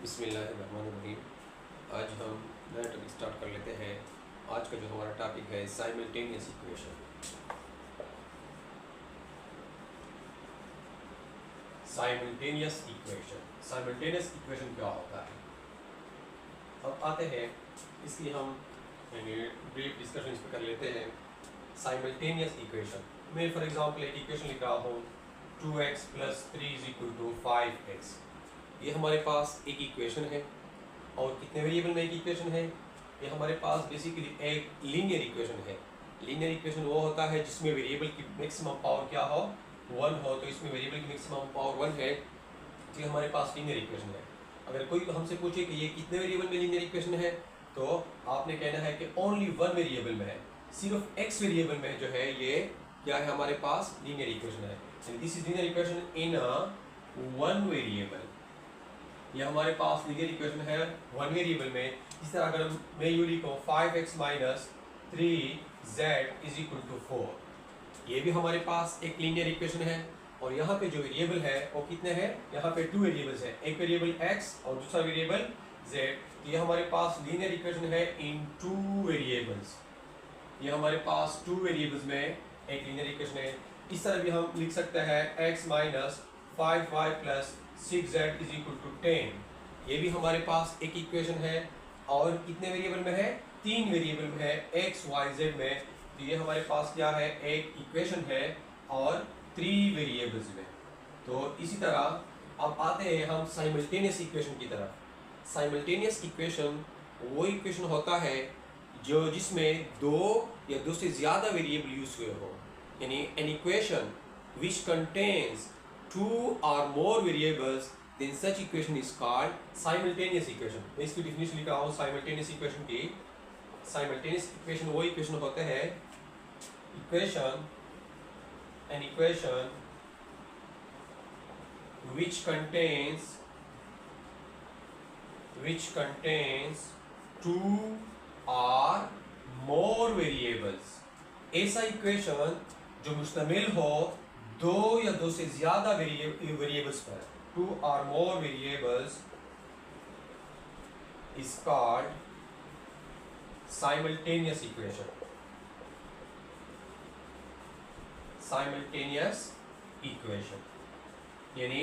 बिस्मिल्लाहिर्रहमानिर्रहीम। आज हम नया टॉपिक स्टार्ट कर लेते हैं। आज का जो हमारा टॉपिक है साइमल्टेनियस इक्वेशन। साइमल्टेनियस इक्वेशन क्या होता है? अब आते हैं इसकी हम ब्रीफ डिस्कशन इस पर कर लेते हैं। साइमल्टेनियस इक्वेशन मैं फॉर एग्जांपल एक इक्वेशन लिख रहा हूँ 2x + 3 = 5x। ये हमारे पास एक इक्वेशन है और कितने वेरिएबल में एक इक्वेशन है? ये हमारे पास बेसिकली एक लीनियर इक्वेशन है। लीनियर इक्वेशन वो होता है जिसमें वेरिएबल की मैक्सिमम पावर क्या हो, 1 हो। तो इसमें वेरिएबल की मैक्सिमम पावर 1 है, तो हमारे पास लीनियर इक्वेशन है। अगर कोई हमसे पूछे कि ये कितने वेरिएबल में लीनियर इक्वेशन है, तो आपने कहना है कि ओनली 1 वेरिएबल में है, सिर्फ x वेरिएबल में जो है ये क्या है, हमारे पास लीनियर इक्वेशन है। This is linear equation in a 1 variable. ये हमारे पास लीनियर इक्वेशन है 1 वेरिएबल में। इस तरह अगर मैं यूँ लिखूँ 5x - 3z = 4, ये भी हमारे पास एक लीनियर इक्वेशन है। और यहाँ पे जो वेरिएबल है वो कितने हैं? यहाँ पे 2 वेरिएबल्स हैं, एक वेरिएबल x और दूसरा वेरिएबल z। तो ये हमारे पास लीनियर इक्वेशन है इन 2 वेरिएबल्स। ये हमारे पास 2 वेरिएबल्स में एक लीनियर इक्वेशन है। इस तरह भी हम लिख सकते हैं x - 5y + 6z = 10। ये भी हमारे पास एक इक्वेशन है और कितने वेरिएबल में है? 3 वेरिएबल में है, x, y, z में। तो ये हमारे पास क्या है, एक इक्वेशन है और 3 वेरिएबल्स में। तो इसी तरह अब आते हैं हम साइमल्टेनियस इक्वेशन की तरफ। साइमल्टेनियस इक्वेशन वो इक्वेशन होता है जो जिसमें 2 या 2 से ज़्यादा वेरिएबल यूज हुए हो, यानी an equation which contains 2 or more variables, then such equation is called simultaneous equation। मैं इसकी डिफिनेशन लिख रहा हूँ simultaneous equation की। simultaneous equation वो इक्वेशन होते हैं an equation which contains 2 or more variables। ऐसा इक्वेशन जो मुश्तमिल हो 2 या 2 से ज्यादा वेरिएबल्स पर, 2 or more variables is called simultaneous equation। simultaneous equation यानी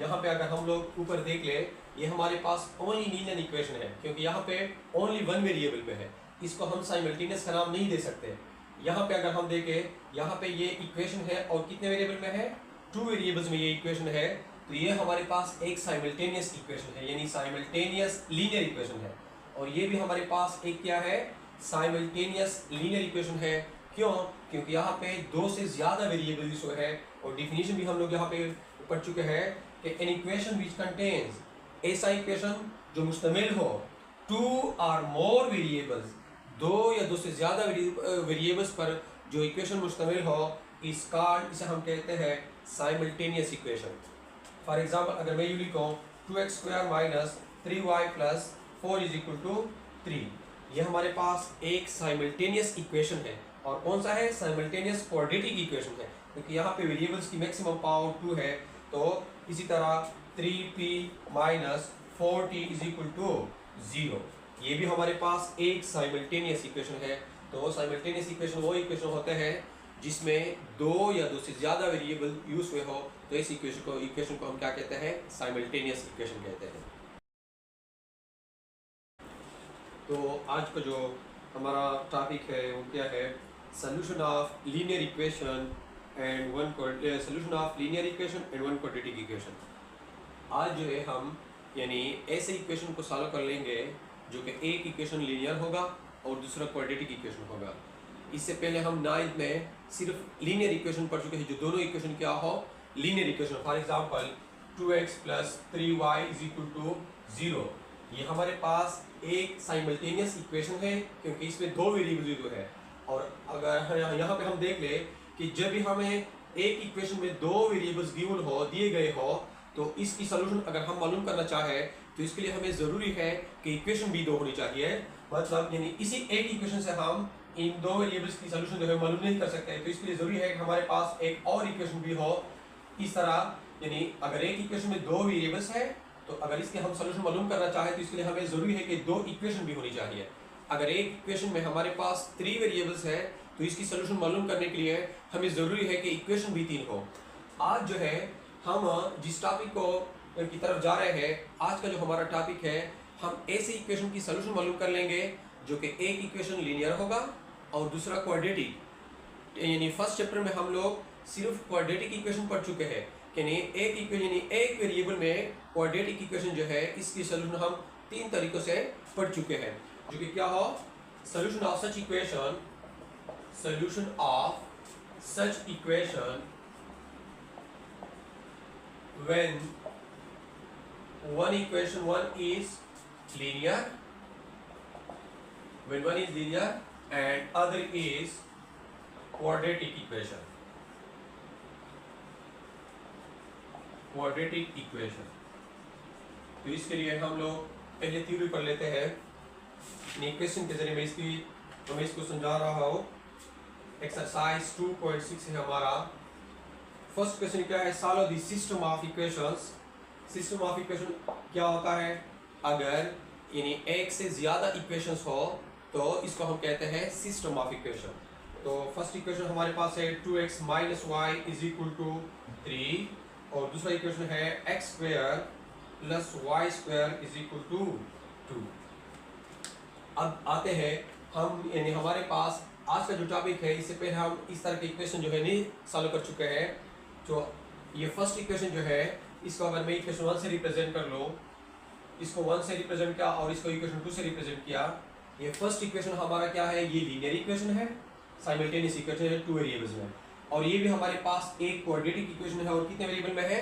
यहाँ पे अगर हम लोग ऊपर देख ले, ये हमारे पास ओनली लीनियर इक्वेशन है, क्योंकि यहाँ पे ओनली 1 वेरिएबल में है। इसको हम साइमल्टेनियस का नाम नहीं दे सकते। यहाँ पे अगर हम देखें, यहाँ पे ये इक्वेशन है और कितने वेरिएबल में है? 2 वेरिएबल्स में ये इक्वेशन है। तो ये हमारे पास एक साइमल्टेनियस इक्वेशन है, यानी साइमल्टेनियस लीनियर इक्वेशन है। और ये भी हमारे पास एक क्या है, साइमल्टेनियस लीनियर इक्वेशन है। क्यों? क्योंकि यहाँ पे 2 से ज्यादा वेरिएबल्स है। और डिफिनीशन भी हम लोग यहाँ पे पढ़ चुके हैं कि एन इक्वेशन विच कंटेन्स, ऐसा इक्वेशन जो मुश्तमिल हो 2 or more वेरिएबल्स, 2 या 2 से ज़्यादा वेरिएबल्स पर जो इक्वेशन मुश्तमिल हो, इसे हम कहते हैं साइमल्टेनियस इक्वेशन। फॉर एग्जांपल अगर मैं यूँ लिखूँ 2x² - 3y + 4 = 3, ये हमारे पास एक साइमल्टेनियस इक्वेशन है। और कौन सा है? साइमल्टेनियस क्वाड्रेटिक इक्वेशन है, क्योंकि यहाँ पे वेरिएबल्स की मैक्सिमम पावर 2 है। तो इसी तरह 3p - 4t = 0, ये भी हमारे पास एक साइमल्टेनियस इक्वेशन है। तो साइमल्टेनियस इक्वेशन वो इक्वेशन होते हैं जिसमें 2 या 2 से ज़्यादा वेरिएबल यूज हुए हो। तो इस इक्वेशन को हम क्या कहते हैं? साइमल्टेनियस इक्वेशन कहते हैं। तो आज का जो हमारा टॉपिक है वो क्या है? Solution of linear equation and one quadratic equation. आज जो है हम यानी ऐसे इक्वेशन को सॉल्व कर लेंगे जो कि एक इक्वेशन लीनियर होगा और दूसरा क्वाड्रेटिक इक्वेशन होगा। इससे पहले हम 9th में सिर्फ लीनियर इक्वेशन पढ़ चुके हैं, जो दोनों इक्वेशन क्या हो, linear equation. For example 2x + 3y = 0, ये हमारे पास एक साइमल्टेनियस इक्वेशन है, क्योंकि इसमें 2 वेरिएबल है। और अगर यहाँ पे हम देख ले कि जब भी हमें एक इक्वेशन में 2 वेरिएबल्स गिवन हो, दिए गए हो, तो इसकी सोल्यूशन अगर हम मालूम करना चाहें तो इसके लिए हमें ज़रूरी है कि इक्वेशन भी 2 होनी चाहिए। मतलब यानी इसी एक इक्वेशन से हम इन 2 वेरिएबल्स की सोल्यूशन जो है मालूम नहीं कर सकते। तो इसके लिए ज़रूरी है कि हमारे पास एक और इक्वेशन भी हो। इस तरह यानी अगर एक इक्वेशन में 2 वेरिएबल्स है तो अगर इसके हम सोल्यूशन मालूम करना चाहें तो इसके लिए हमें ज़रूरी है कि दो इक्वेशन भी होनी चाहिए। अगर एक इक्वेशन में हमारे पास 3 वेरिएबल्स है तो इसकी सोल्यूशन मालूम करने के लिए हमें ज़रूरी है कि इक्वेशन भी 3 हो। आज जो है हम जिस टॉपिक को की तरफ जा रहे हैं, आज का जो हमारा टॉपिक है, हम ऐसे इक्वेशन की सोल्यूशन मालूम कर लेंगे जो कि एक इक्वेशन लीनियर होगा और दूसरा क्वाड्रेटिक। यानी फर्स्ट चैप्टर में हम लोग सिर्फ क्वाड्रेटिक इक्वेशन पढ़ चुके हैं, यानी एक इक्वेशन यानी एक वेरिएबल में क्वाड्रेटिक इक्वेशन जो है इसकी सोल्यूशन हम 3 तरीकों से पढ़ चुके हैं, जो कि क्या हो, solution of such equation, solution of such equation when one equation is linear, when one is linear and other is quadratic equation, quadratic equation। तो इसके लिए हम लोग पहले थ्योरी पढ़ लेते हैं। इक्वेशन के जरिए मैं इसको समझा रहा हूँ। एक्सरसाइज 2.6 है हमारा। फर्स्ट क्वेश्चन क्या है, solve the system of equations. System of equation क्या होता है, अगर यानी एक से ज्यादा इक्वेशंस हो तो इसको हम कहते हैं सिस्टम ऑफ इक्वेशन। तो फर्स्ट इक्वेशन हमारे पास है 2x - y = 3 और दूसरा इक्वेशन है x² + y² = 2। अब आते हैं हम, यानी हमारे पास आज का जो टॉपिक है, इससे पहले हम इस तरह के इक्वेशन जो है नहीं सॉल्व कर चुके हैं। जो ये फर्स्ट इक्वेशन जो है, इसको अगर मैं इक्वेशन 1 से रिप्रेजेंट कर लो, इसको 1 से रिप्रेजेंट किया और इसको इक्वेशन 2 से रिप्रेजेंट किया, ये फर्स्ट इक्वेशन हमारा क्या है, ये लीनियर इक्वेशन है, साइमल्टेनियस इक्वेशन है 2 वेरिएबल्स में। और ये भी हमारे पास एक क्वाड्रेटिक इक्वेशन है और कितने वेरिएबल में है,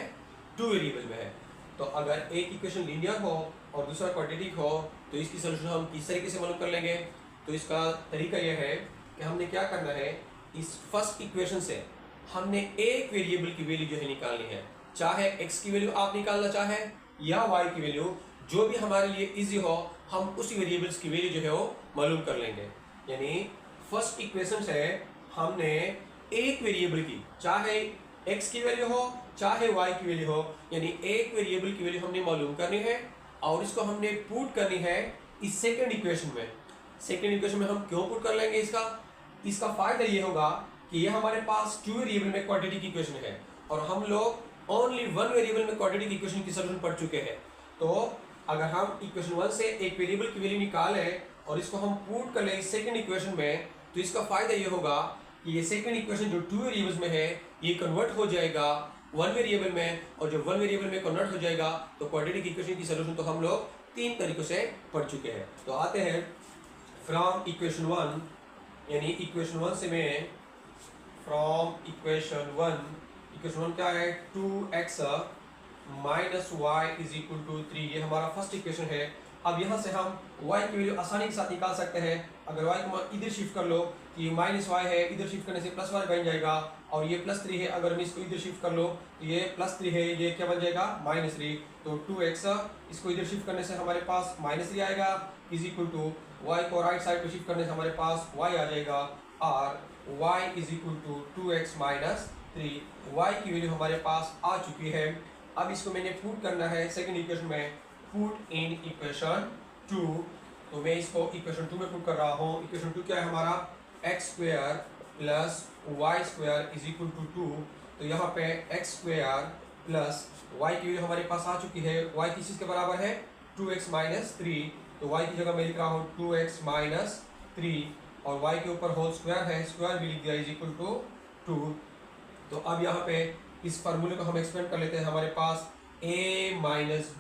2 वेरिएबल में है। तो अगर एक इक्वेशन लीनियर हो और दूसरा क्वाड्रेटिक हो तो इसकी सोल्यूशन हम किस तरीके से मालूम कर लेंगे। तो इसका तरीका यह है कि हमने क्या करना है, इस फर्स्ट इक्वेशन से हमने एक वेरिएबल की वैल्यू जो है निकालनी है, चाहे x की वैल्यू आप निकालना चाहे या y की वैल्यू, जो भी हमारे लिए इजी हो, हम उसी वेरिएबल्स की वैल्यू जो है वो मालूम कर लेंगे। यानी फर्स्ट इक्वेशन से हमने एक वेरिएबल की, चाहे x की वैल्यू हो चाहे y की वैल्यू हो, यानी एक वेरिएबल की वैल्यू हमने मालूम करनी है और इसको हमने पुट करनी है इस सेकंड इक्वेशन में। सेकंड इक्वेशन में हम क्यों पुट कर लेंगे, इसका फायदा ये होगा कि ये हमारे पास 2 वेरिएबल में क्वाड्रेटिक इक्वेशन है और हम लोग ओनली 1 वेरिएबल में क्वाड्रेटिक इक्वेशन की सोल्यूशन पढ़ चुके हैं। तो अगर हम इक्वेशन 1 से एक वेरिएबल की वैल्यू निकालें और इसको हम पुट कर लें इस सेकंड इक्वेशन में, तो इसका फायदा ये होगा कि ये सेकंड इक्वेशन जो 2 वेरिएबल्स में है ये कन्वर्ट हो जाएगा 1 वेरिएबल में, और जब 1 वेरिएबल में कन्वर्ट हो जाएगा तो क्वाड्रेटिक इक्वेशन की सोल्यूशन तो हम लोग 3 तरीकों से पढ़ चुके हैं। तो आते हैं फ्रॉम इक्वेशन 1, यानी इक्वेशन 1 से मैं फ्रॉम इक्वेशन 1 क्या है, 2x - y = 3, ये हमारा फर्स्ट इक्वेशन है। अब यहाँ से हम y की वैल्यू आसानी के साथ निकाल सकते हैं। अगर y को इधर शिफ्ट कर लो तो ये -y है, इधर शिफ्ट करने से +y बन जाएगा, और ये +3 है, अगर मैं इसको इधर शिफ्ट कर लो तो ये +3 है, ये क्या बन जाएगा, -3। तो 2x इसको इधर शिफ्ट करने से हमारे पास -3 आएगा, = y को राइट साइड पे शिफ्ट करने से हमारे पास y आ जाएगा, और y = 2x - 3। y की वैल्यू हमारे पास आ चुकी है। अब इसको मैंने पुट करना है सेकंड इक्वेशन में, पुट इन इक्वेशन 2। तो मैं इसको इक्वेशन 2 में पुट कर रहा हूँ। इक्वेशन 2 क्या है हमारा, x² + y² = 2। तो यहाँ पे x² + y की वैल्यू हमारे पास आ चुकी है। y किस चीज़ के बराबर है, 2x - 3। तो y की जगह मैं लिख रहा हूँ 2x - 3, और y के ऊपर होल स्क्वायर है, स्क्वायर भी लिख दिया = 2। तो अब यहाँ पे इस फार्मूले को हम एक्सपेंड कर लेते हैं। हमारे पास a -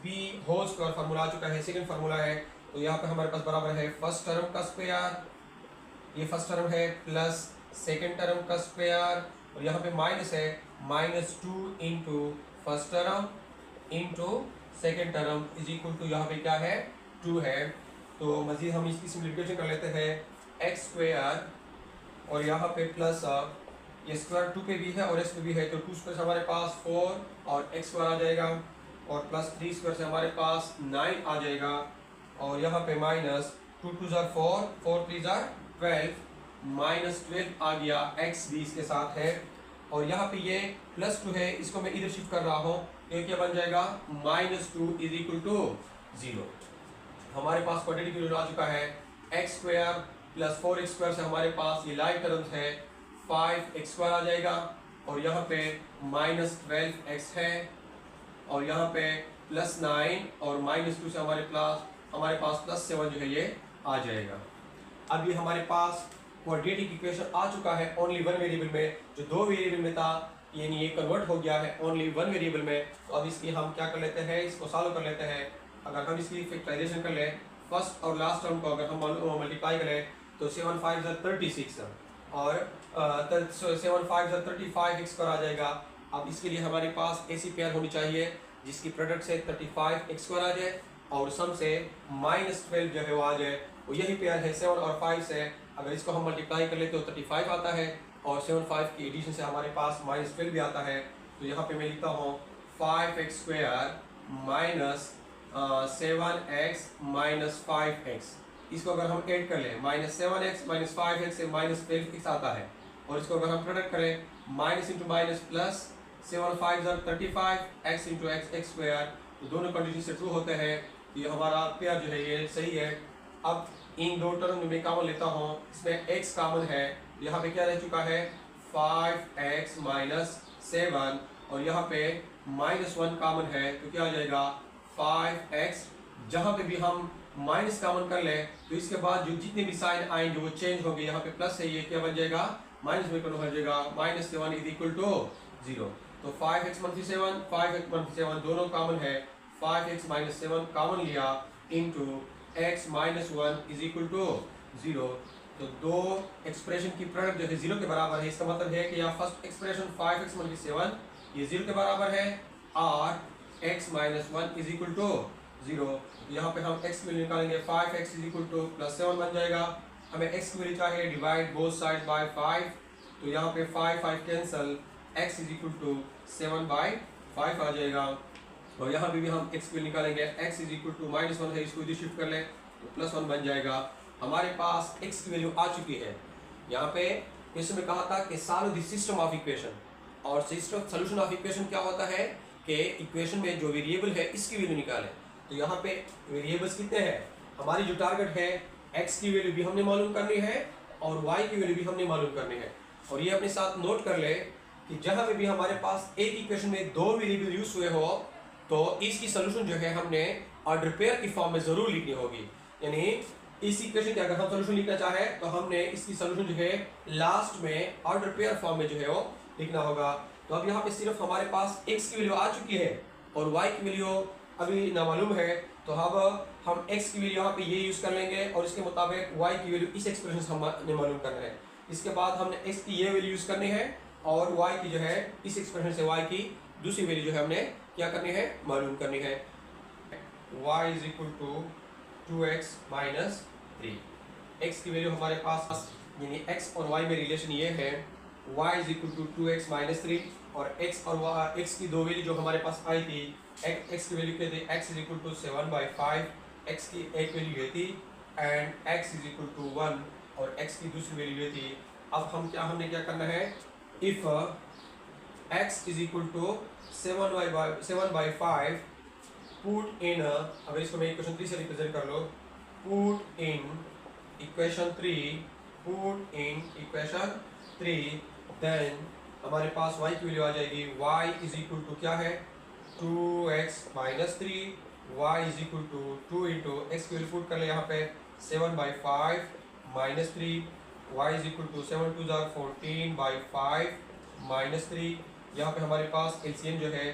b whole square formula आ चुका है, सेकंड फार्मूला है। तो यहाँ पे हमारे पास बराबर है फर्स्ट टर्म का स्क्वायर, ये फर्स्ट टर्म है, प्लस सेकंड टर्म का स्क्वायर, और यहाँ पे माइनस है, -2 into first term into second term = यहाँ पे क्या है, 2 है। तो मजीद हम इसकी सिम्प्लीफिकेशन कर लेते हैं, x² और यहाँ पे प्लस ये स्क्वायर 2 पे भी है और x पे भी है, तो 2 स्क्वायर से हमारे पास 4 और x² आ जाएगा, और प्लस 3 स्क्वायर से हमारे पास 9 आ जाएगा, और यहाँ पे माइनस 2 2 = 4, 4 3 = 12, -12 आ गया, x भी इसके साथ है, और यहाँ पे ये +2 है, इसको मैं इधर शिफ्ट कर रहा हूँ, तो ये क्या बन जाएगा -2 इज इक्वल टू 0। हमारे पास क्वाड्रेटिक यूनिट आ चुका है एक्स स्क्वायर प्लस 4x² से हमारे पास ये लाइक टर्म्स है 5x² आ जाएगा और यहाँ पे -12x है और यहाँ पे +9 और -2 से हमारे पास +7 जो है ये आ जाएगा। अब ये हमारे पास क्वाड्रेटिक इक्वेशन आ चुका है ओनली वन वेरिएबल में, जो दो वेरिएबल में था यानी ये कन्वर्ट हो गया है ओनली वन वेरिएबल में। तो अब इसकी हम क्या कर लेते हैं, इसको सॉल्व कर लेते हैं। अगर हम इसकी फैक्टराइजेशन कर लें, फर्स्ट और लास्ट टर्म को अगर हम मल्टीप्लाई करें तो 7 5 36 और 7 5 35x आ जाएगा। अब इसके लिए हमारे पास ऐसी पेयर होनी चाहिए जिसकी प्रोडक्ट से 35x² आ जाए और सम से -12 जो है वो आ जाए। वो यही पेयर है 7 और 5 से। अगर इसको हम मल्टीप्लाई कर लेते तो 35 आता है और 7 5 की एडिशन से हमारे पास -12 भी आता है। तो यहाँ पे मैं लिखता हूँ 5x² minus 7x minus 5x। इसको अगर हम ऐड कर लें -7x माइनस 5x से -12x आता है और इसको अगर हम प्रोडक्ट करें minus into minus plus 7 5 35 x into x square, तो दोनों कंडीशन से ट्रू होते हैं। ये हमारा पेयर जो है ये सही है। अब इन दो टर्म में कॉमन लेता हूँ, इसमें x कॉमन है, यहाँ पे क्या रह चुका है 5x माइनस 7 और यहाँ पे -1 कॉमन है तो क्या आ जाएगा 5x। जहाँ पे भी हम माइनस कॉमन कर ले तो इसके बाद जो जितने भी साइन आएंगे वो चेंज होंगे। यहाँ पे प्लस है, ये क्या बन जाएगा माइनस में कन्वर्ट हो जाएगा, -7 इज इक्वल टू 0। तो 5x - 7 5x - 7 दोनों कॉमन है, 5x - 7 कॉमन लिया into x - 1 is equal to 0। तो दो एक्सप्रेशन की प्रोडक्ट जो है 0 के बराबर है। इसका मतलब है कि यहाँ फर्स्ट एक्सप्रेशन 5x - 7 ये 0 के बराबर है और x - 1 इज इक्वल टू 0। यहाँ पे हम x की वैल्यू निकालेंगे 5x इज इक्वल टू +7 बन जाएगा। हमें x की वैल्यू चाहिए डिवाइड बोथ साइड बाय 5, तो यहाँ पे 5 5 cancel, x is equal to 7/5 आ जाएगा। और यहाँ पे भी हम x की वैल्यू निकालेंगे, x इज इक्वल टू -1 है, इसको इधर शिफ्ट कर लें तो +1 बन जाएगा। हमारे पास x की वैल्यू आ चुकी है। यहाँ पे क्वेश्चन में कहा था कि solve the system of equation, और सिस्टम सोल्यूशन ऑफ इक्वेशन क्या होता है कि इक्वेशन में जो वेरिएबल है इसकी वैल्यू निकालें। तो यहाँ पे वेरिएबल्स कितने हैं, हमारी जो टारगेट है x की वैल्यू भी हमने मालूम करनी है और y की वैल्यू भी हमने मालूम करनी है। और ये अपने साथ नोट कर ले कि जहाँ पे भी हमारे पास एक इक्वेशन में दो वेरिएबल यूज हुए हो तो इसकी सोल्यूशन जो है हमने ऑर्डर पेयर की फॉर्म में जरूर लिखनी होगी। यानी इस इक्वेशन के अगर हम सोल्यूशन लिखना चाहें तो हमने इसकी सोल्यूशन जो है लास्ट में ऑर्डर पेयर फॉर्म में जो है वो लिखना होगा। तो अब यहाँ पे सिर्फ हमारे पास x की वैल्यू आ चुकी है और y की वैल्यू अभी ना मालूम है, तो अब हम x की वैल्यू यहाँ पे ये यूज कर लेंगे और इसके मुताबिक y की वैल्यू इस एक्सप्रेशन से हमने मालूम करना है। इसके बाद हमने x की ये वैल्यू यूज करनी है और y की जो है इस एक्सप्रेशन से y की दूसरी वैल्यू जो है हमने क्या करनी है मालूम करनी है। y is equal to 2x minus 3। x की वैल्यू हमारे पास यानी x और y में रिलेशन ये है, y is equal to 2x minus 3 और x और x की दो वैल्यू जो हमारे पास आई थी, x की वैल्यू क्या थी, x is equal to 7/5, x की एक वैल्यू ये थी and x is equal to 1 और x की दूसरी वैल्यू ये थी। अब हमने क्या करना है, if x is equal to 7/5 put in, अगर इसको मैं इक्वेशन 3 से रिप्रेजेंट कर लो, पुट इन इक्वेशन 3 देन हमारे पास y की वैल्यू आ जाएगी, y इज इक्वल टू क्या है 2x minus 3, y is equal to 2 into x की वैल्यू पुट कर ले यहाँ पे 7/5 minus 3, y is equal to 7 2 14/5 minus 3। यहाँ पे हमारे पास एलसीएम जो है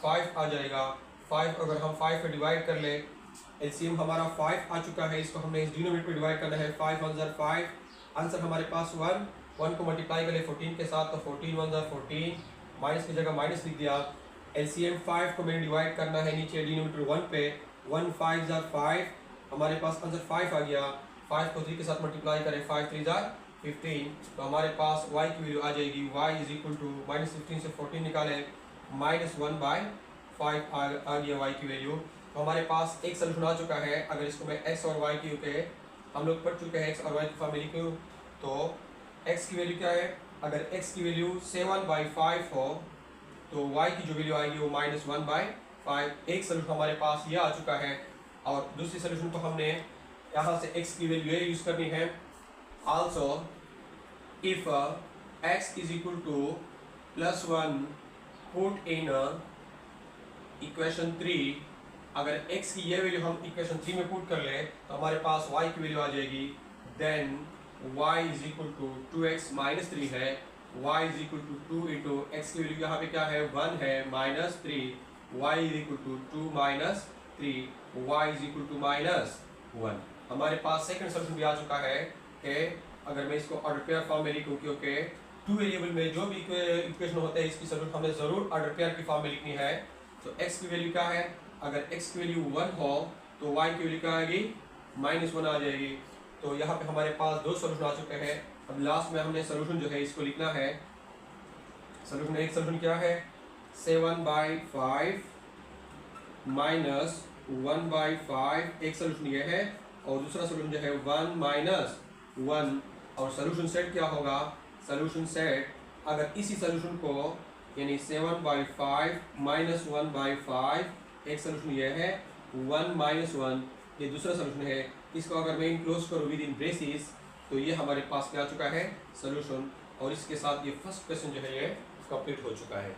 5 आ जाएगा। 5 अगर हम 5 पे डिवाइड कर ले, एलसीएम हमारा 5 आ चुका है, इसको हमने इस डिनोमिनेटर पे डिवाइड करना है, 5 1 ज़र 5, आंसर हमारे पास 1 को मल्टीप्लाई कर ले 14 के साथ तो 14 1 ज़र 14, माइनस की जगह माइनस लिख दिया। एलसीएम 5 को मैंने डिवाइड करना है नीचे डिनोमिनेटर 1 पे, 1 5 ज़र 5, हमारे पास आंसर 5 आ गया। 5 को 3 के साथ मल्टीप्लाई करें 5 3 ज़र 15, तो हमारे पास y की वैल्यू आ जाएगी, y इज इक्वल टू -15 से 14 निकालें -1/5 आ गया y की वैल्यू। तो हमारे पास एक सोल्यूशन आ चुका है। अगर इसको मैं x और y के हम लोग पढ़ चुके हैं, x और y की फॉर्म में लिखूँ तो x की वैल्यू क्या है, अगर x की वैल्यू 7/5 हो तो y की जो वैल्यू आएगी वो -1/5। एक सोल्यूशन हमारे पास ये आ चुका है और दूसरी सोल्यूशन को हमने यहाँ से x की वैल्यू ये यूज करनी है। Also if x is equal to +1 put in equation 3, अगर x की ये वैल्यू हम इक्वेशन 3 में पुट कर ले तो हमारे पास y की वैल्यू आ जाएगी। Then y is equal to 2x minus 3 है, y is equal to 2 into x की वैल्यू यहाँ पे क्या है 1 है -3, y is equal to 2 minus 3, y is equal to -1। हमारे पास सेकंड सोल्यूशन भी आ चुका है कि अगर मैं इसको ऑर्डर पेयर फॉर्म में लिखूँ, क्योंकि टू वेरिएबल में जो भी इक्वेशन होते हैं इसकी सोल्यूशन हमें ज़रूर ऑर्डर पेयर की फॉर्म में लिखनी है। तो x की वैल्यू क्या है, अगर x की वैल्यू 1 हो तो y की वैल्यू क्या आएगी -1 आ जाएगी। तो यहाँ पे हमारे पास दो सोल्यूशन आ चुके हैं। अब लास्ट में हमने सोल्यूशन जो है इसको लिखना है। सोल्यूशन एक सोल्यूशन क्या है 7/5 -1/5, एक सोल्यूशन ये है और दूसरा सोल्यूशन जो है 1 -1। और सोल्यूशन सेट क्या होगा, सोल्यूशन सेट अगर इसी सोल्यूशन को यानी 7/5 -1/5, एक सोल्यूशन ये है 1 -1, ये दूसरा सोल्यूशन है। इसको अगर मैं इनक्लोज करूँ विद इन ब्रेसिस तो ये हमारे पास क्या आ चुका है सोल्यूशन। और इसके साथ ये फर्स्ट क्वेश्चन जो है ये कंप्लीट हो चुका है।